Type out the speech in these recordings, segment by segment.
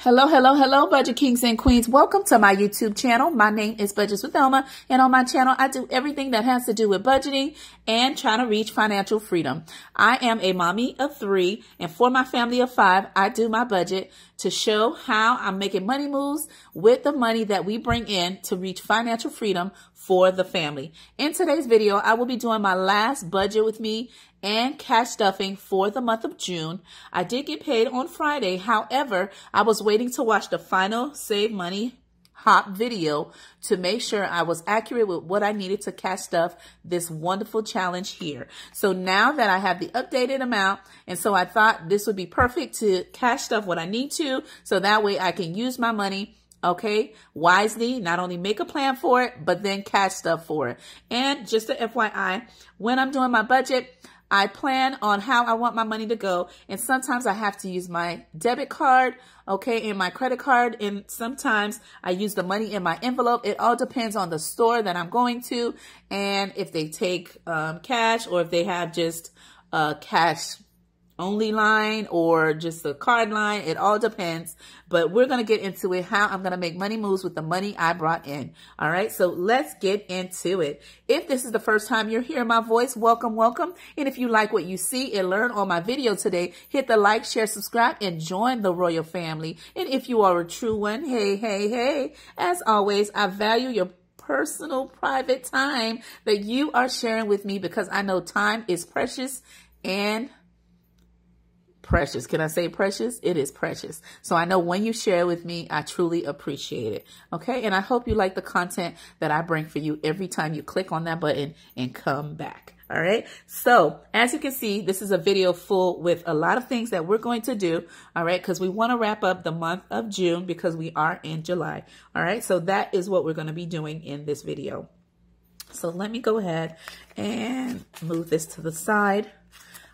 Hello, hello, hello, Budget Kings and Queens. Welcome to my YouTube channel. My name is Budgets with Elma, and on my channel, I do everything that has to do with budgeting and trying to reach financial freedom. I am a mommy of 3, and for my family of 5, I do my budget to show how I'm making money moves with the money that we bring in to reach financial freedom for the family. In today's video, I will be doing my last budget with me and cash stuffing for the month of June. I did get paid on Friday. However, I was waiting to watch the final Save Money Hop video to make sure I was accurate with what I needed to cash stuff this wonderful challenge here. So now that I have the updated amount, and so I thought this would be perfect to cash stuff what I need to, so that way I can use my money wisely, not only make a plan for it, but then cash stuff for it. And just a FYI, when I'm doing my budget, I plan on how I want my money to go. And sometimes I have to use my debit card, and my credit card. And sometimes I use the money in my envelope. It all depends on the store that I'm going to. And if they take cash, or if they have just a cash only line or just a card line. It all depends. But we're going to get into it, how I'm going to make money moves with the money I brought in. All right, so let's get into it. If this is the first time you're hearing my voice, welcome, welcome. And if you like what you see and learn on my video today, hit the like, share, subscribe, and join the royal family. And if you are a true one, hey, hey, hey, as always, I value your personal private time that you are sharing with me, because I know time is precious and precious. Can I say precious? It is precious. So I know when you share with me, I truly appreciate it. Okay. And I hope you like the content that I bring for you every time you click on that button and come back. All right. So as you can see, this is a video full with a lot of things that we're going to do. All right. Because we want to wrap up the month of June because we are in July. All right. So that is what we're going to be doing in this video. So let me go ahead and move this to the side.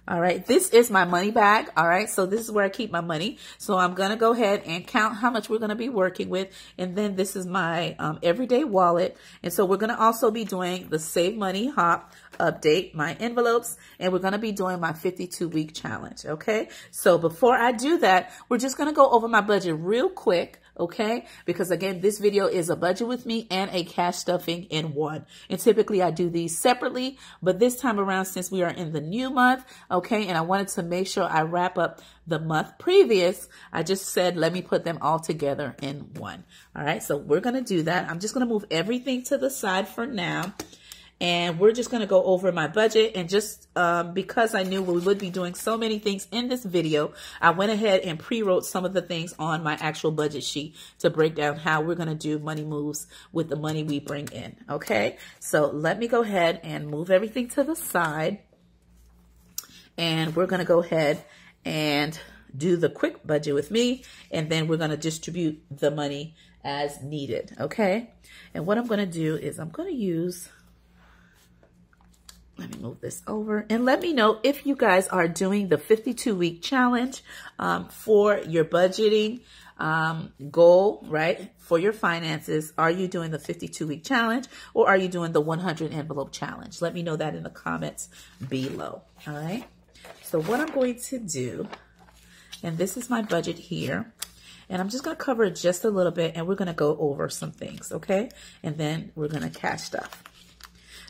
All right, this is my money bag. All right, so this is where I keep my money. So I'm going to go ahead and count how much we're going to be working with. And then this is my everyday wallet. And so we're going to also be doing the Save Money Hop update, my envelopes, and we're going to be doing my 52-week challenge. Okay, so before I do that, we're just going to go over my budget real quick. Okay, because again, this video is a budget with me and a cash stuffing in one. And typically I do these separately, but this time around, since we are in the new month, okay, and I wanted to make sure I wrap up the month previous, I just said, let me put them all together in one. All right, so we're going to do that. I'm just going to move everything to the side for now. And we're just going to go over my budget. And just because I knew we would be doing so many things in this video, I went ahead and pre-wrote some of the things on my actual budget sheet to break down how we're going to do money moves with the money we bring in. Okay, so let me go ahead and move everything to the side. And we're going to go ahead and do the quick budget with me. And then we're going to distribute the money as needed. Okay, and what I'm going to do is I'm going to use... Let me move this over, and let me know if you guys are doing the 52-week challenge for your budgeting goal, right? For your finances. Are you doing the 52-week challenge, or are you doing the 100 envelope challenge? Let me know that in the comments below. All right. So what I'm going to do, and this is my budget here, and I'm just going to cover it just a little bit, and we're going to go over some things. Okay. And then we're going to cash stuff.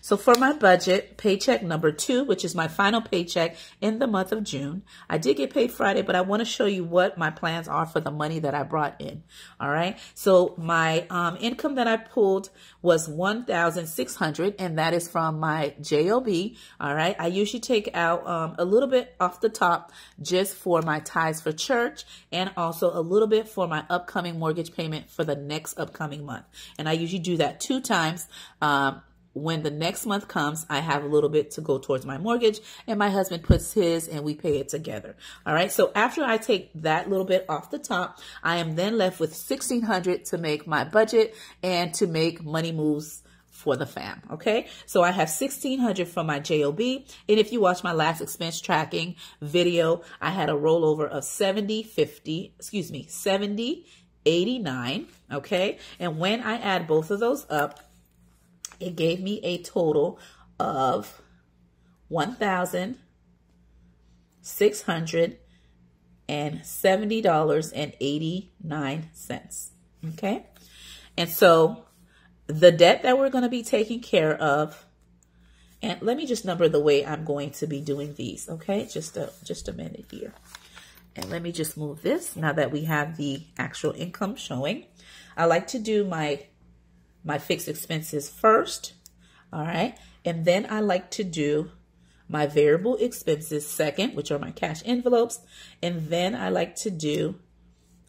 So for my budget, paycheck number 2, which is my final paycheck in the month of June. I did get paid Friday, but I want to show you what my plans are for the money that I brought in. All right. So my income that I pulled was $1,600, and that is from my JOB. All right. I usually take out a little bit off the top just for my tithes for church, and also a little bit for my upcoming mortgage payment for the next upcoming month. And I usually do that 2 times. When the next month comes, I have a little bit to go towards my mortgage, and my husband puts his and we pay it together. All right. So after I take that little bit off the top, I am then left with $1,600 to make my budget and to make money moves for the fam. Okay. So I have $1,600 from my JOB. And if you watch my last expense tracking video, I had a rollover of 70.89. Okay. And when I add both of those up, it gave me a total of $1,600 and $70.89. Okay. And so the debt that we're going to be taking care of, and let me just number the way I'm going to be doing these. Okay. Just a minute here. And let me just move this now that we have the actual income showing. I like to do my fixed expenses first. All right. And then I like to do my variable expenses second, which are my cash envelopes. And then I like to do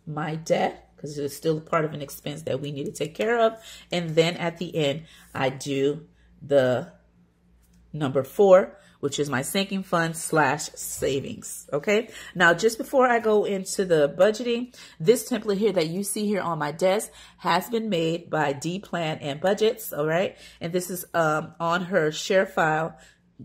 my debt, because it's still part of an expense that we need to take care of. And then at the end, I do the number 4, which is my sinking fund / savings. Okay. Now, just before I go into the budgeting, this template here that you see here on my desk has been made by D Plan and Budgets. All right. And this is on her share file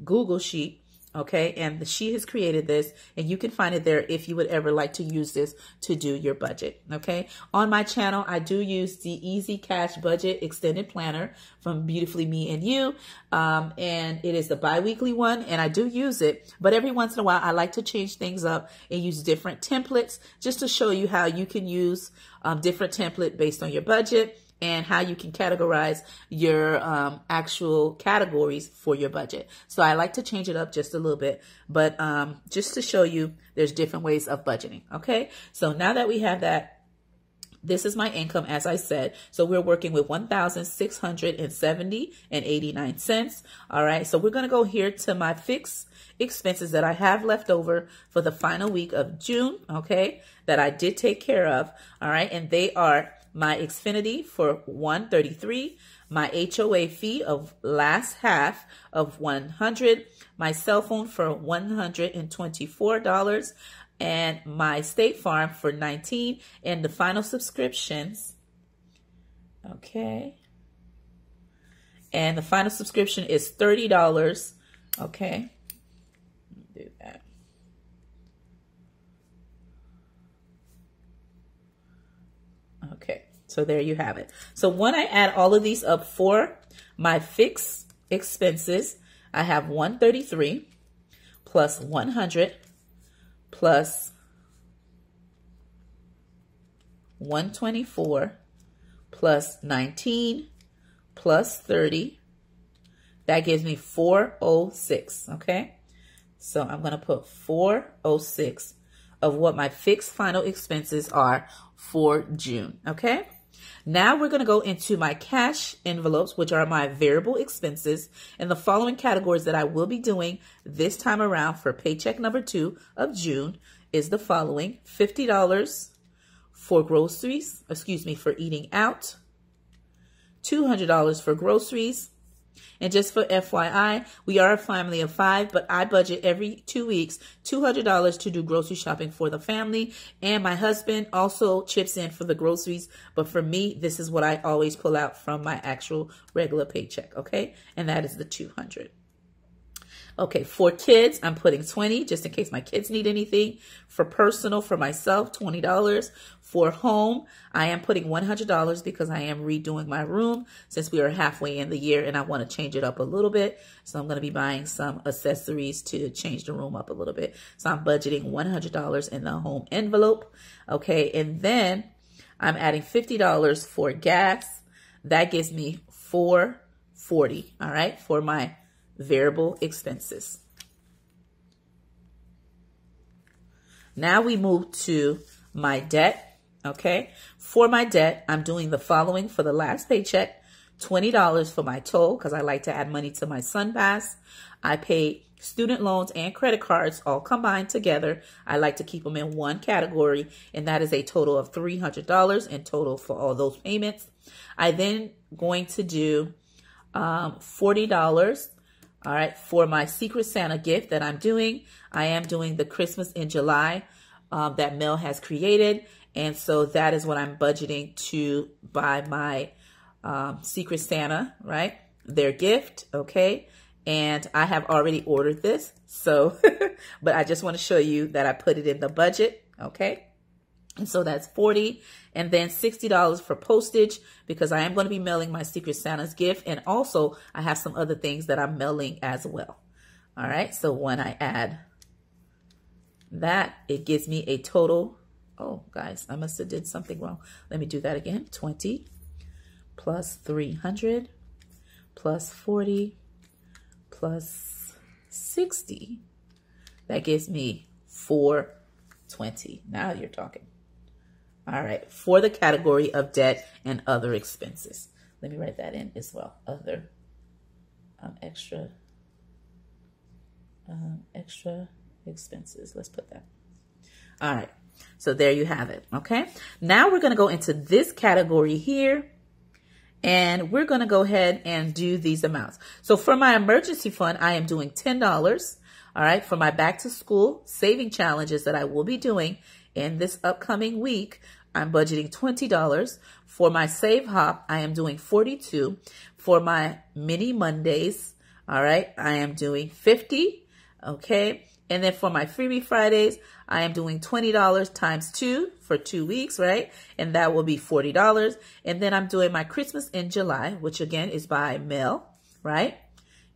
Google Sheet. Okay. And she has created this, and you can find it there if you would ever like to use this to do your budget. Okay. On my channel, I do use the Easy Cash Budget Extended Planner from Beautifully Me and You. And it is the bi-weekly one, and I do use it, but every once in a while I like to change things up and use different templates just to show you how you can use different template based on your budget, and how you can categorize your actual categories for your budget. So I like to change it up just a little bit, but just to show you there's different ways of budgeting. Okay, so now that we have that, this is my income, as I said. So we're working with $1,670.89. All right, so we're going to go here to my fixed expenses that I have left over for the final week of June. Okay, that I did take care of. All right, and they are my Xfinity for $133, my HOA fee of last half of $100, my cell phone for $124, and my State Farm for $19, and the final subscriptions. Okay. And the final subscription is $30. Okay. Do that. Okay, so there you have it. So when I add all of these up for my fixed expenses, I have 133 plus 100 plus 124 plus 19 plus 30. That gives me 406, okay? So I'm going to put 406 of what my fixed final expenses are for June, okay? Now we're going to go into my cash envelopes, which are my variable expenses, and the following categories that I will be doing this time around for paycheck number 2 of June is the following: $50 for groceries, for eating out, $200 for groceries. And just for FYI, we are a family of 5, but I budget every 2 weeks $200 to do grocery shopping for the family. And my husband also chips in for the groceries. But for me, this is what I always pull out from my actual regular paycheck, okay? And that is the $200. Okay, for kids, I'm putting $20 just in case my kids need anything. For personal, for myself, $20. For home, I am putting $100 because I am redoing my room since we are halfway in the year and I want to change it up a little bit. So I'm going to be buying some accessories to change the room up a little bit. So I'm budgeting $100 in the home envelope. Okay, and then I'm adding $50 for gas. That gives me $440, all right, for my variable expenses. Now we move to my debt. Okay. For my debt, I'm doing the following for the last paycheck: $20 for my toll, because I like to add money to my SunPass. I pay student loans and credit cards all combined together. I like to keep them in one category, and that is a total of $300 in total for all those payments. I then going to do $40. All right, for my Secret Santa gift that I'm doing. I am doing the Christmas in July that Mel has created. And so that is what I'm budgeting to buy my Secret Santa, right? Their gift, okay? And I have already ordered this. So, but I just want to show you that I put it in the budget, okay? And so that's $40, and then $60 for postage because I am going to be mailing my Secret Santa's gift. And also I have some other things that I'm mailing as well. All right. So when I add That, it gives me a total, oh guys, I must have did something wrong. Let me do that again. 20 plus 300 plus 40 plus 60. That gives me 420. Now you're talking. All right, for the category of debt and other expenses. Let me write that in as well. Other extra expenses. Let's put that. All right, so there you have it. Okay, now we're going to go into this category here, and we're going to go ahead and do these amounts. So for my emergency fund, I am doing $10. All right, for my back to school saving challenges that I will be doing in this upcoming week, I'm budgeting $20. For my Save Hop, I am doing $42. For my Mini Mondays, all right, I am doing $50. Okay, and then for my Freebie Fridays, I am doing $20 times 2 for 2 weeks, right? And that will be $40. And then I'm doing my Christmas in July, which again is by Mel, right?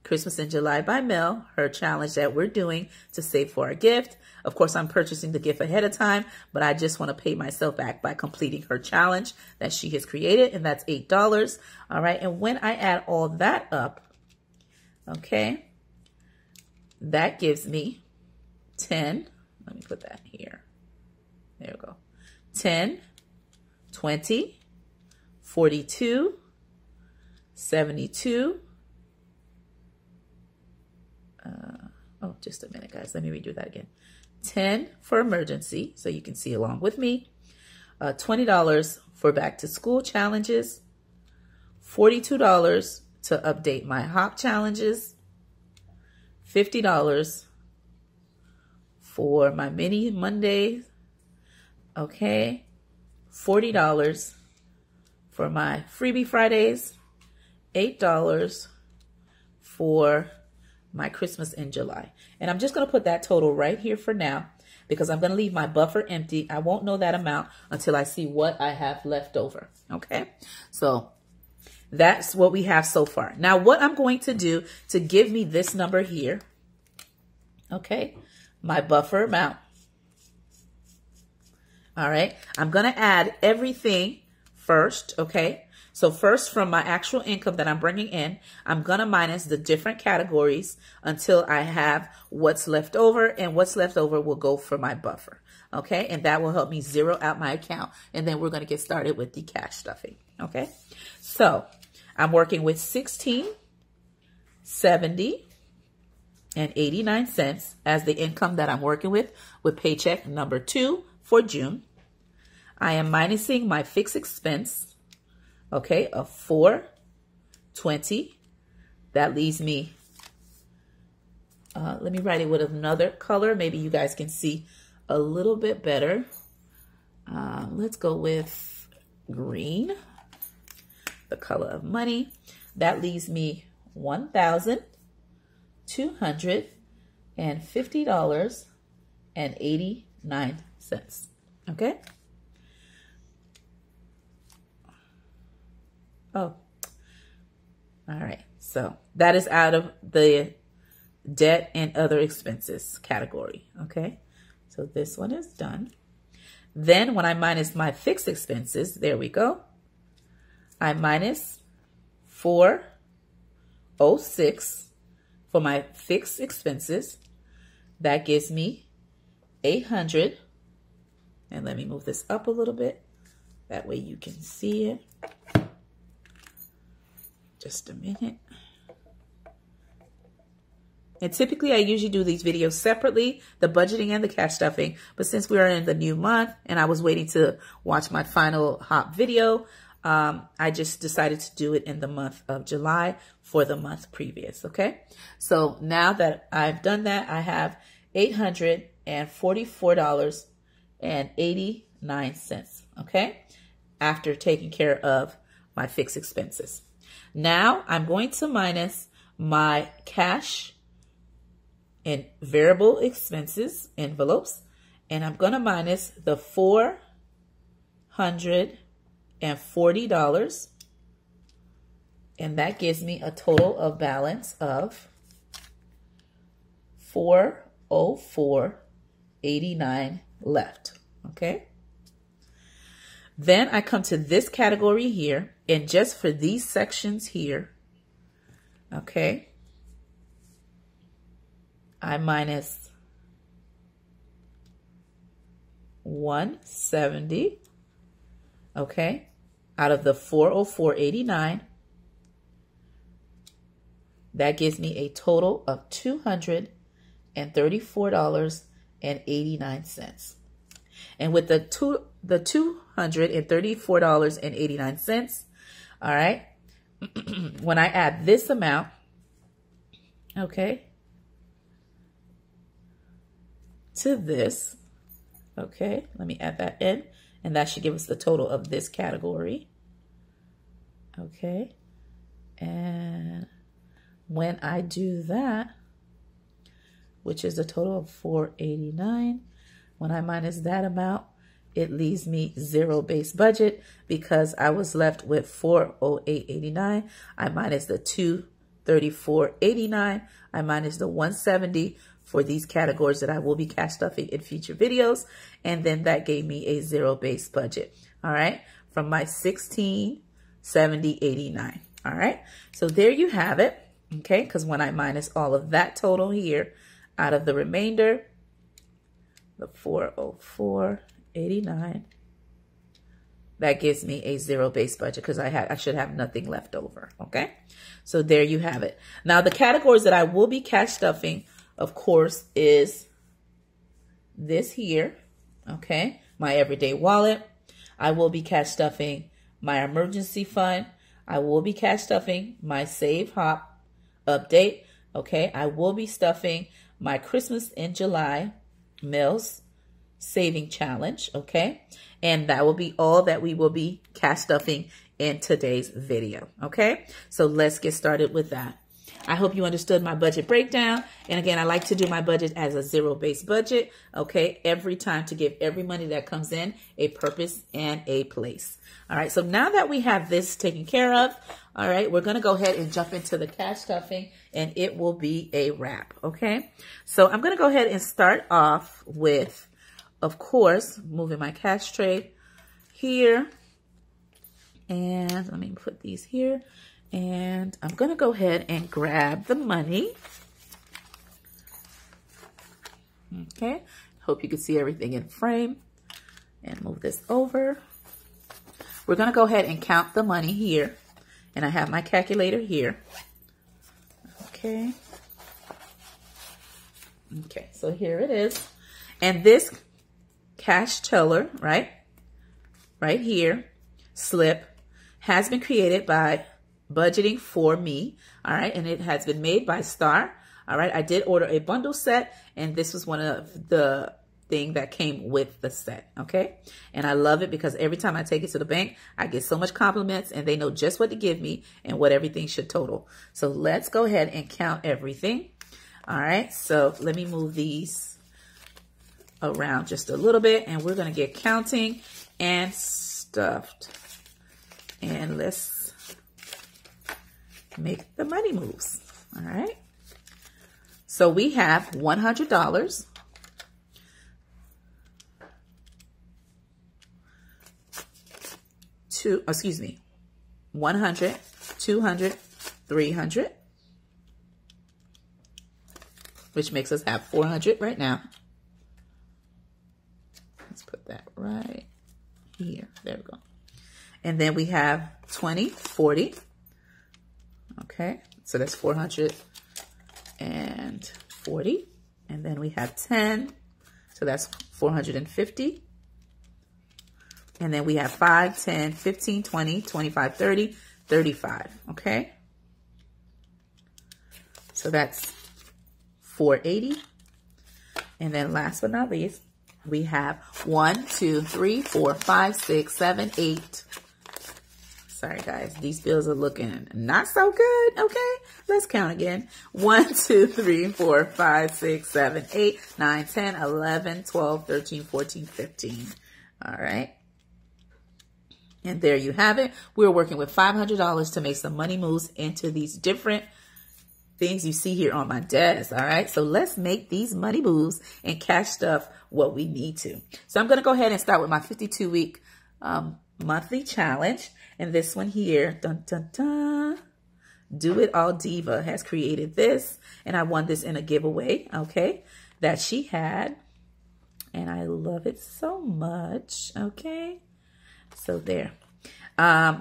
Christmas in July by Mel, her challenge that we're doing to save for a gift. Of course, I'm purchasing the gift ahead of time, but I just want to pay myself back by completing her challenge that she has created, and that's $8. All right, and when I add all that up, okay, that gives me 10. Let me put that here. There we go. 10, 20, 42, 72. Oh, just a minute, guys. Let me redo that again. 10 for emergency, so you can see along with me. $20 for back to school challenges. $42 to update my hop challenges. $50 for my Mini Mondays. Okay. $40 for my Freebie Fridays. $8 for my Christmas in July. And I'm just going to put that total right here for now because I'm going to leave my buffer empty. I won't know that amount until I see what I have left over. Okay. So that's what we have so far. Now, what I'm going to do to give me this number here, okay, my buffer amount. All right. I'm going to add everything first. Okay. So first, from my actual income that I'm bringing in, I'm going to minus the different categories until I have what's left over, and what's left over will go for my buffer. Okay. And that will help me zero out my account. And then we're going to get started with the cash stuffing. Okay. So I'm working with $16.70 as the income that I'm working with paycheck number 2 for June. I am minusing my fixed expense, okay, of $420. That leaves me, let me write it with another color. Maybe you guys can see a little bit better. Let's go with green, the color of money. That leaves me $1,250.89. Okay. Oh, all right. So that is out of the debt and other expenses category. Okay. So this one is done. Then when I minus my fixed expenses, there we go. I minus $406 for my fixed expenses. That gives me $800. And let me move this up a little bit. That way you can see it. Just a minute. And typically I usually do these videos separately, the budgeting and the cash stuffing. But since we are in the new month and I was waiting to watch my final hop video, I just decided to do it in the month of July for the month previous. Okay. So now that I've done that, I have $844.89. Okay. After taking care of my fixed expenses. Now I'm going to minus my cash and variable expenses envelopes, and I'm going to minus the $440, and that gives me a total of balance of $404.89. $404.89 left. Okay. Then I come to this category here, and just for these sections here, okay, I minus $170, okay, out of the $404.89. That gives me a total of $234.89. And with the $234.89, all right, when I add this amount, okay, to this, okay, let me add that in, and that should give us the total of this category. Okay, and when I do that, which is a total of $489, when I minus that amount, it leaves me zero base budget because I was left with $408.89. I minus the $234.89. I minus the $170 for these categories that I will be cash stuffing in future videos. And then that gave me a zero base budget. All right. From my $1670.89. All right. So there you have it. Okay. Because when I minus all of that total here out of the remainder, the $404.89, that gives me a zero base budget because I should have nothing left over. Okay. So there you have it. Now the categories that I will be cash stuffing, of course, is this here. Okay. My everyday wallet. I will be cash stuffing my emergency fund. I will be cash stuffing my Save Hop update. Okay. I will be stuffing my Christmas in July Mills saving challenge. Okay. And that will be all that we will be cash stuffing in today's video. Okay. So let's get started with that. I hope you understood my budget breakdown. And again, I like to do my budget as a zero-based budget, okay, every time to give every money that comes in a purpose and a place. All right, so now that we have this taken care of, all right, we're going to go ahead and jump into the cash stuffing, and it will be a wrap, okay? So I'm going to go ahead and start off with, of course, moving my cash tray here. And let me put these here. And I'm going to go ahead and grab the money. Okay. Hope you can see everything in frame. And move this over. We're going to go ahead and count the money here. And I have my calculator here. Okay. Okay. So here it is. And this cash teller, right here, slip, has been created by Budgeting For Me, all right, and it has been made by Star, all right. I did order a bundle set, and this was one of the thing that came with the set, okay, and I love it because every time I take it to the bank, I get so much compliments, and they know just what to give me and what everything should total. So let's go ahead and count everything, all right. So let me move these around just a little bit, and we're going to get counting and stuffed, and let's make the money moves. All right. So we have $100, $100, 200, 300, which makes us have 400 right now. Let's put that right here. There we go. And then we have 20, 40. Okay, so that's 440. And then we have 10, so that's 450. And then we have 5, 10, 15, 20, 25, 30, 35. Okay, so that's 480. And then last but not least, we have 1, 2, 3, 4, 5, 6, 7, 8. Sorry, guys. These bills are looking not so good. Okay, let's count again. 1, 2, 3, 4, 5, 6, 7, 8, 9, 10, 11, 12, 13, 14, 15. All right. And there you have it. We're working with $500 to make some money moves into these different things you see here on my desk. All right. So let's make these money moves and cash stuff what we need to. So I'm going to go ahead and start with my 52-week monthly challenge. And this one here, dun, dun, dun, Do It All Diva has created this. And I won this in a giveaway, okay, that she had. And I love it so much, okay. So there.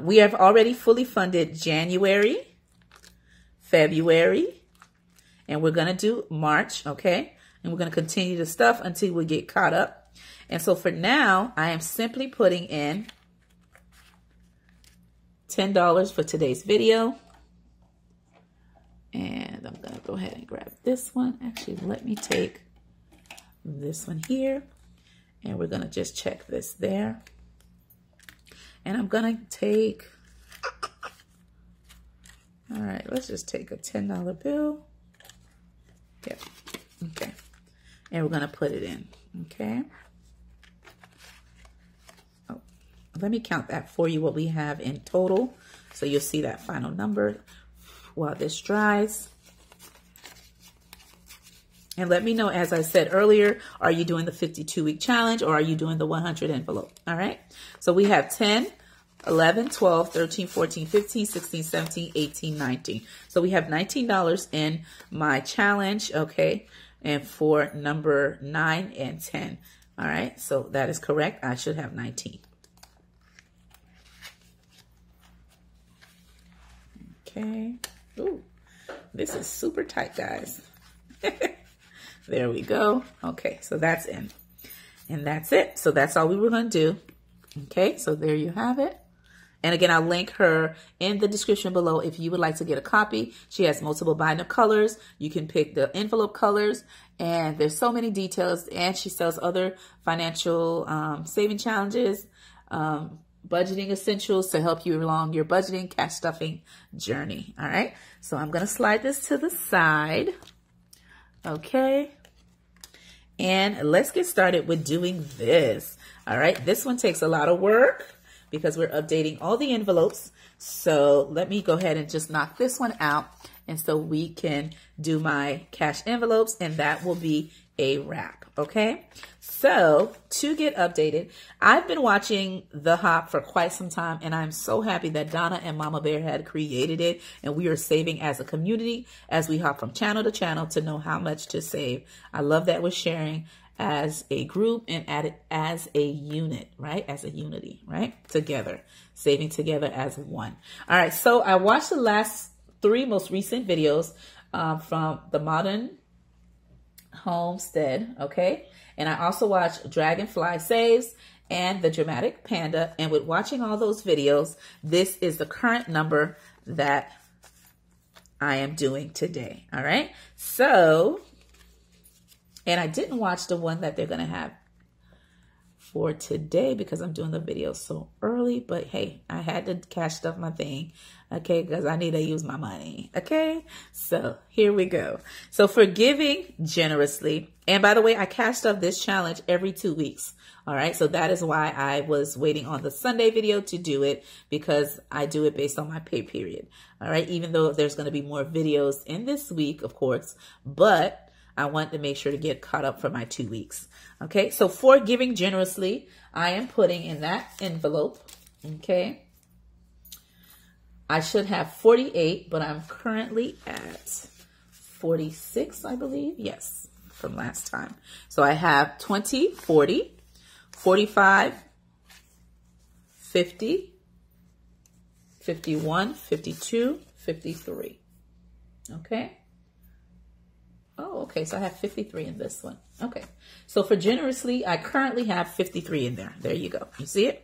We have already fully funded January, February, and we're going to do March, okay? And we're going to continue the stuff until we get caught up. And so for now, I am simply putting in $10 for today's video. And I'm going to go ahead and grab this one. Actually, let me take this one here. And we're going to just check this there. And I'm going to take, all right, let's just take a $10 bill. Yep. Okay. And we're going to put it in. Okay. Oh, let me count that for you, what we have in total. So you'll see that final number while this dries. And let me know, as I said earlier, are you doing the 52-week challenge or are you doing the 100 envelope? All right. So we have 10, 11, 12, 13, 14, 15, 16, 17, 18, 19. So we have $19 in my challenge. Okay. And for number 9 and 10. All right. So that is correct. I should have 19. Okay. Ooh, this is super tight, guys. There we go. Okay, so that's in. And that's it. So that's all we were going to do. Okay, so there you have it. And again, I'll link her in the description below if you would like to get a copy. She has multiple binder colors. You can pick the envelope colors. And there's so many details. And she sells other financial saving challenges, budgeting essentials to help you along your budgeting, cash stuffing journey. All right, so I'm going to slide this to the side. Okay. And let's get started with doing this. All right. This one takes a lot of work because we're updating all the envelopes. So let me go ahead and just knock this one out. And so we can do my cash envelopes, and that will be a wrap. Okay. So to get updated, I've been watching The Hop for quite some time, and I'm so happy that Donna and Mama Bear had created it, and we are saving as a community as we hop from channel to channel to know how much to save. I love that we're sharing as a group and at it as a unit, right? As a unity, right? Together, saving together as one. All right. So I watched the last 3 most recent videos from the Modern Homestead, okay? And I also watched Dragonfly Saves and the Dramatic Panda. And with watching all those videos, this is the current number that I am doing today, all right? So, and I didn't watch the one that they're going to have for today because I'm doing the video so early. But hey, I had to cash stuff my thing, okay, because I need to use my money, okay? So here we go. So for giving generously, and by the way, I cash stuff this challenge every 2 weeks, all right? So that is why I was waiting on the Sunday video to do it, because I do it based on my pay period, all right? Even though there's going to be more videos in this week, of course, but I want to make sure to get caught up for my 2 weeks. Okay, so for giving generously, I am putting in that envelope. Okay, I should have 48, but I'm currently at 46, I believe. Yes, from last time. So I have 20, 40, 45, 50, 51, 52, 53. Okay. Oh, okay. So I have 53 in this one. Okay. So for generously, I currently have 53 in there. There you go. You see it?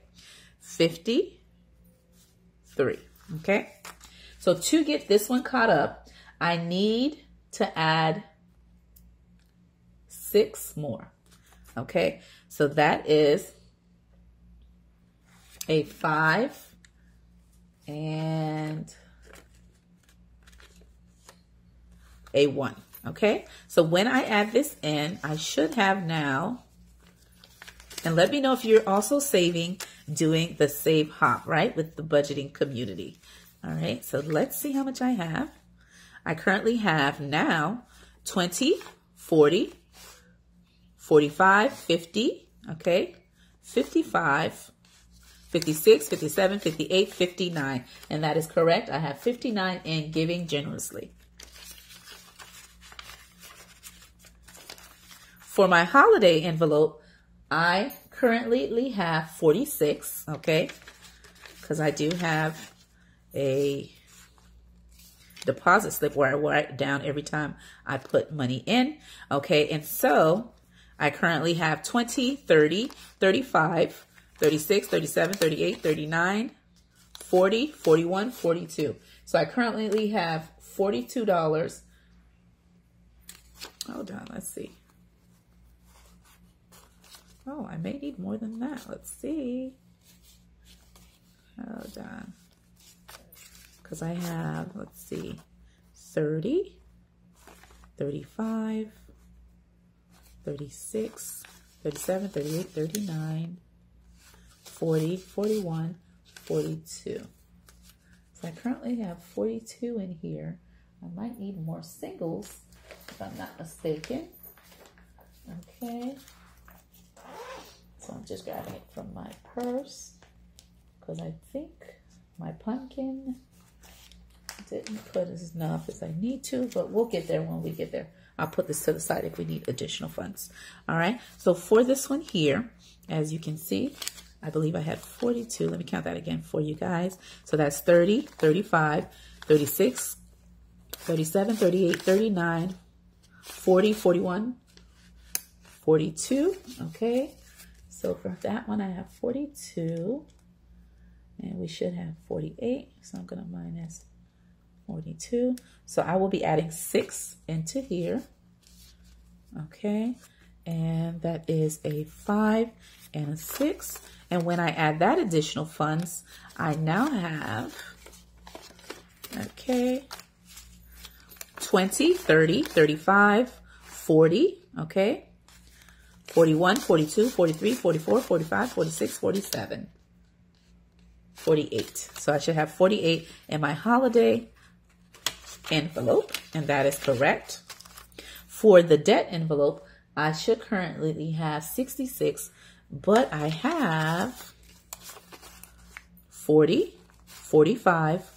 53. Okay. So to get this one caught up, I need to add 6 more. Okay. So that is a 5 and a 1. Okay, so when I add this in, I should have now, and let me know if you're also saving doing the Save Hop, right, with the budgeting community. All right, so let's see how much I have. I currently have now 20, 40, 45, 50, okay, 55, 56, 57, 58, 59. And that is correct. I have 59 in giving generously. For my holiday envelope, I currently have 46, okay, because I do have a deposit slip where I write down every time I put money in, okay, and so I currently have 20, 30, 35, 36, 37, 38, 39, 40, 41, 42. So I currently have $42. Hold on, let's see. Oh, I may need more than that. Let's see. Hold on. Because I have, let's see, 30, 35, 36, 37, 38, 39, 40, 41, 42. So I currently have 42 in here. I might need more singles if I'm not mistaken. Okay. So I'm just grabbing it from my purse because I think my pumpkin didn't put as enough as I need to, but we'll get there when we get there. I'll put this to the side if we need additional funds. All right. So for this one here, as you can see, I believe I had 42. Let me count that again for you guys. So that's 30, 35, 36, 37, 38, 39, 40, 41, 42. Okay. So for that one, I have 42. And we should have 48. So I'm going to minus 42. So I will be adding 6 into here. Okay. And that is a 5 and a 6. And when I add that additional funds, I now have, okay, 20, 30, 35, 40, okay, 41, 42, 43, 44, 45, 46, 47, 48. So I should have 48 in my holiday envelope, and that is correct. For the debt envelope, I should currently have 66, but I have 40, 45,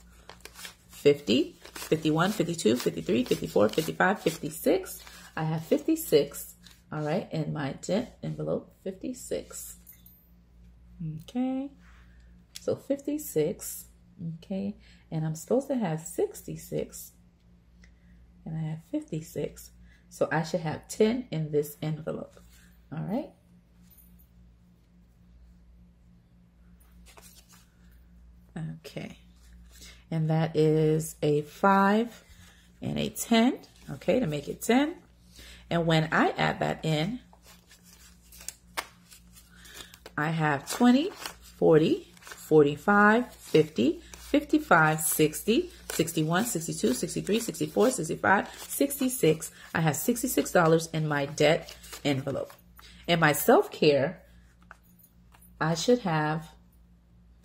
50, 51, 52, 53, 54, 55, 56. I have 56, all right, in my debt envelope, 56. Okay, so 56, okay, and I'm supposed to have 66, and I have 56. So I should have 10 in this envelope, all right? Okay, and that is a 5 and a 10, okay, to make it 10. And when I add that in, I have 20, 40, 45, 50, 55, 60, 61, 62, 63, 64, 65, 66. I have $66 in my debt envelope. In my self-care, I should have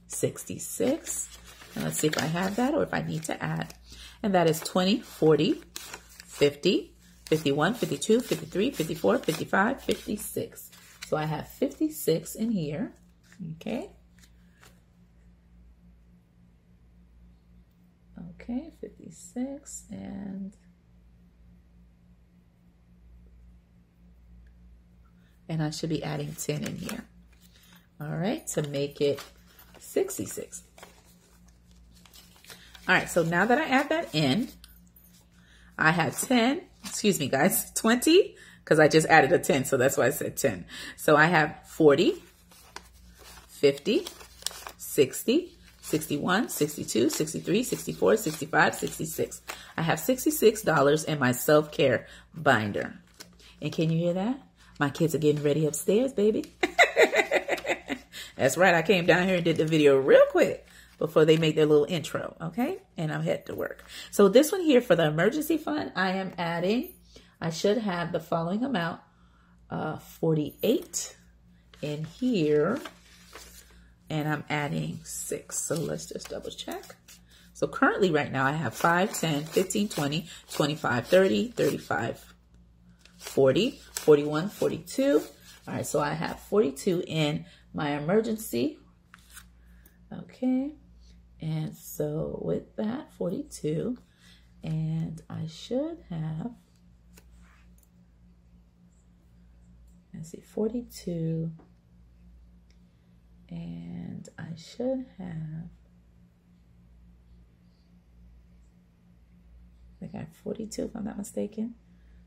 66. And let's see if I have that or if I need to add. And that is 20, 40, 50, 51, 52, 53, 54, 55, 56. So I have 56 in here. Okay. Okay, 56 and I should be adding 10 in here. All right, to make it 66. All right, so now that I add that in, I have 10, excuse me guys, 20, because I just added a 10, so that's why I said 10. So I have 40, 50, 60, 61, 62, 63, 64, 65, 66. I have $66 in my self-care binder. And can you hear that? My kids are getting ready upstairs, baby. That's right. I came down here and did the video real quick before they make their little intro, okay? And I'm headed to work. So this one here for the emergency fund, I am adding, I should have the following amount, 48 in here. And I'm adding 6. So let's just double check. So currently right now I have 5, 10, 15, 20, 25, 30, 35, 40, 41, 42. All right, so I have 42 in my emergency. Okay, and so with that, 42, and I should have, let's see, 42, and I should have, I think I have 42 if I'm not mistaken.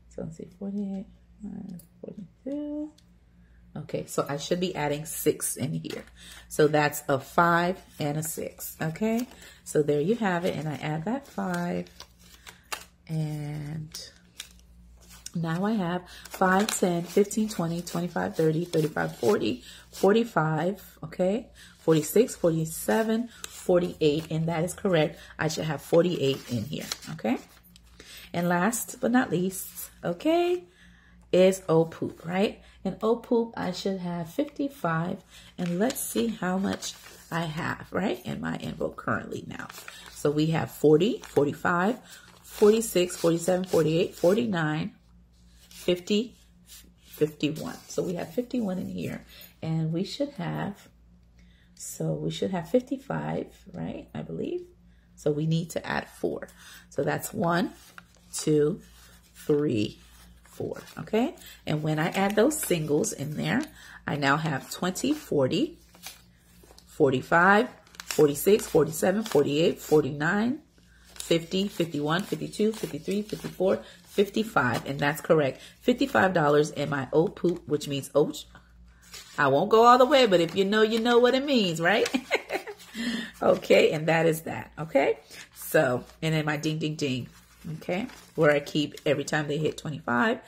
So let's see, 48 minus 42. Okay, so I should be adding 6 in here. So that's a 5 and a 6, okay? So there you have it, and I add that 5, and now I have 5, 10, 15, 20, 25, 30, 35, 40, 45, okay? 46, 47, 48, and that is correct. I should have 48 in here, okay? And last but not least, okay, is O poop, right? And O poop, I should have 55. And let's see how much I have, right, in my envelope currently now. So we have 40, 45, 46, 47, 48, 49, 50, 51. So we have 51 in here. And we should have, so we should have 55, right, I believe. So we need to add 4. So that's 1, 2, 3, 4, okay? And when I add those singles in there, I now have 20, 40, 45, 46, 47, 48, 49, 50, 51, 52, 53, 54, 55, and that's correct. $55 in my O poop, which means oat. I won't go all the way, but if you know what it means, right? Okay, and that is that, okay? So, and then my ding, ding, ding. Okay, where I keep every time they hit 25,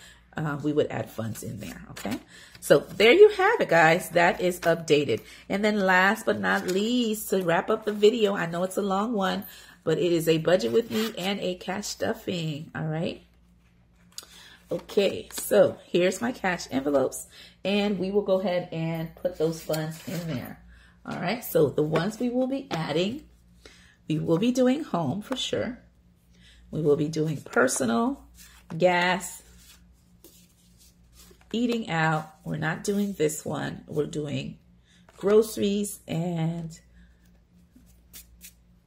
we would add funds in there. Okay, so there you have it, guys. That is updated. And then last but not least, to wrap up the video, I know it's a long one, but it is a budget with me and a cash stuffing. All right. Okay, so here's my cash envelopes, and we will go ahead and put those funds in there. All right, so the ones we will be adding, we will be doing home for sure. We will be doing personal, gas, eating out. We're not doing this one. We're doing groceries, and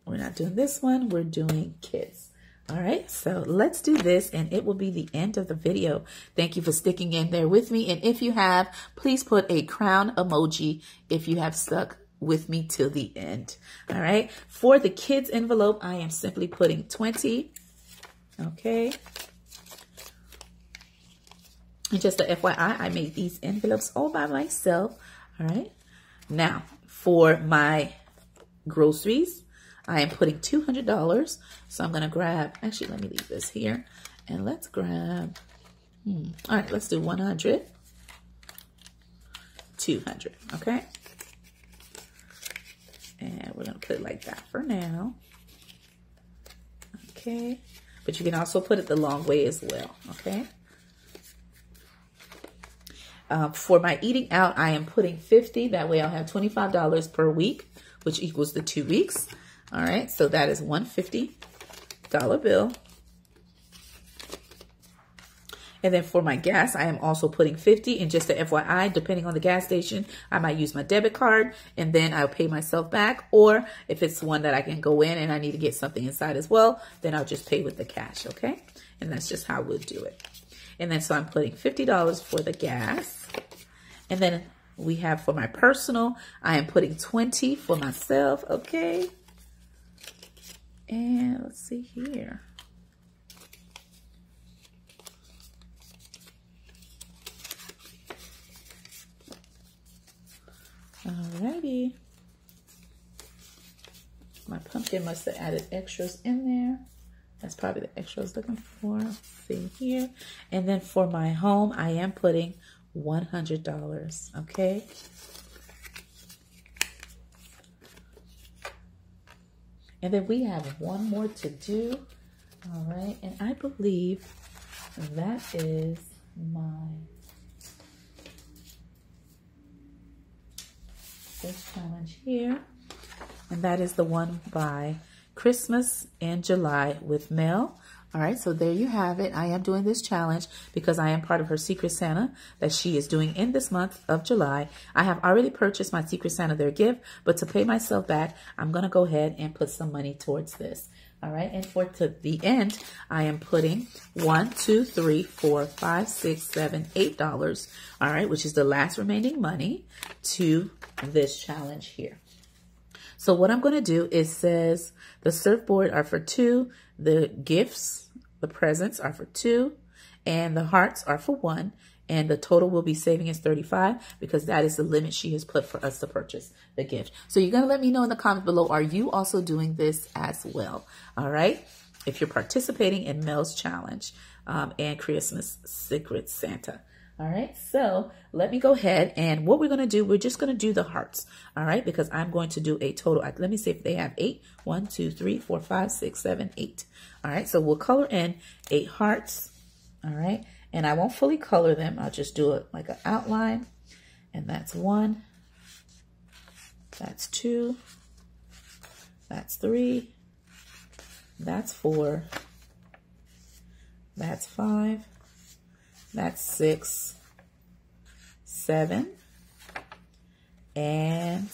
we're not doing this one. We're doing kids. All right, so let's do this, and it will be the end of the video. Thank you for sticking in there with me. And if you have, please put a crown emoji if you have stuck with me till the end. All right, for the kids envelope, I am simply putting 20. Okay. And just a FYI, I made these envelopes all by myself. All right. Now, for my groceries, I am putting $200. So I'm going to grab, actually, let me leave this here. And let's grab, all right, let's do 100, 200. Okay. And we're going to put it like that for now. Okay. But you can also put it the long way as well, okay? For my eating out, I am putting 50. That way I'll have $25 per week, which equals the 2 weeks. All right, so that is $150 bill. And then for my gas, I am also putting 50. And just a FYI, depending on the gas station, I might use my debit card and then I'll pay myself back. Or if it's one that I can go in and I need to get something inside as well, then I'll just pay with the cash, okay? And that's just how we'll do it. And then so I'm putting $50 for the gas. And then we have for my personal, I am putting 20 for myself, okay? And let's see here. Alrighty. My pumpkin must have added extras in there. That's probably the extra I was looking for. Let's see here. And then for my home, I am putting $100. Okay. And then we have one more to do. All right. And I believe that is this challenge here. And that is the one by Christmas in July with Mel. All right, so there you have it. I am doing this challenge because I am part of her Secret Santa that she is doing in this month of July. I have already purchased my Secret Santa their gift, but to pay myself back, I'm going to go ahead and put some money towards this. All right, and for to the end, I am putting $1, $2, $3, $4, $5, $6, $7, $8, all right, which is the last remaining money to this challenge here. So what I'm going to do is says the surfboard are for 2, the gifts, the presents are for 2, and the hearts are for 1. And the total we'll be saving is $35 because that is the limit she has put for us to purchase the gift. So you're going to let me know in the comments below, are you also doing this as well? All right. If you're participating in Mel's challenge and Christmas Secret Santa. All right. So let me go ahead and what we're going to do, we're just going to do the hearts. All right. Because I'm going to do a total. Let me see if they have 8. 1, 2, 3, 4, 5, 6, 7, 8. All right. So we'll color in 8 hearts. All right. And I won't fully color them. I'll just do it like an outline. And that's 1. That's 2. That's 3. That's 4. That's 5. That's 6. 7. And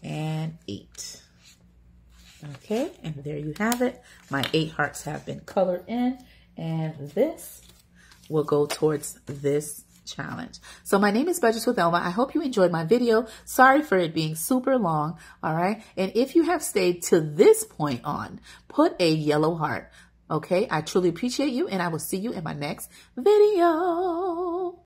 and 8. Okay, and there you have it. My 8 hearts have been colored in, and this will go towards this challenge. So my name is Budgets with Elma. I hope you enjoyed my video. Sorry for it being super long, all right? And if you have stayed to this point on, put a yellow heart, okay? I truly appreciate you, and I will see you in my next video.